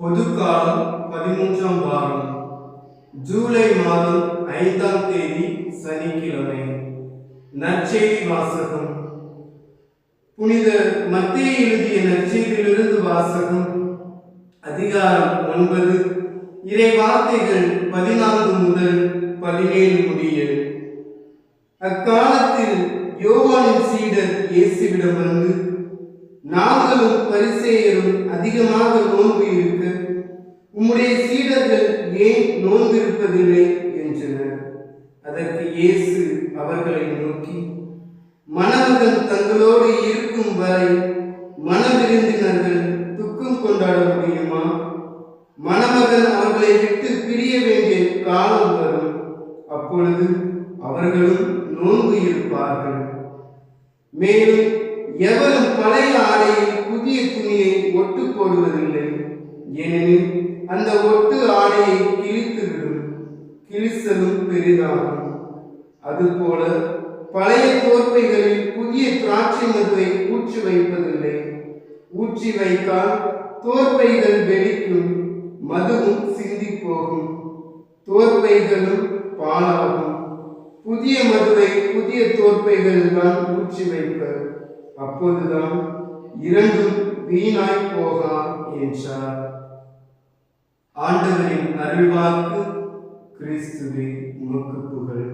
பொதுக்காலம் 13ஆம் வாரம் ஜூலை மாதம் 5ஆம் தேதி சனிக்கிழமை. நற்செய்தி வாசகம். புனித மத்தேயு எழுதிய நற்செய்தியிலிருந்து வாசகம். அதிகாரம் 9, இறை வார்த்தைகள் 14 முதல் 17 முடிய. அக்காலத்தில் யோவானின் சீடர் இயேசுவிடம் வந்து, நாங்களும் பரிசேயரும் அதிகமாக நோன்பு இருக்க உம்முடைய சீடர்கள் ஏன் நோன்பிருப்பதில்லை என்றனர். அதற்கு இயேசு அவர்களை நோக்கி, மணமகன் தங்களோடு இருக்கும் வரை மணவிருந்தினர்கள் துக்கம் கொண்டாட முடியுமா? மணமகன் அவர்களை விட்டு பிரிய வேண்டிய காலம் வரும். அப்பொழுது அவர்களும் நோன்பு இருப்பார்கள். மேலும் எவரும் பழைய ஆடையில் புதிய துணியை ஒட்டு போடுவதில்லை. ஏனெனில் அந்த ஒட்டு ஆடையை கிழித்துவிடும், கிழிசலும் பெரிதாகும். அதுபோல பழைய தோற்பைகளில் புதிய திராட்சை மதுவை ஊற்றி வைப்பதில்லை. ஊற்றி வைத்தால் தோற்பைகள் வெடிக்கும், மதுவும் சிந்தி போகும், தோற்பைகளும் பாழாகும். புதிய மதுவை புதிய தோற்பைகள் தான் ஊற்றி வைப்பர், அப்போதுதான் இரண்டும் வீணாய் போகா என்றார். ஆண்டவரின் அருள்வாக்கு. கிறிஸ்துவே உமக்கு புகழ்.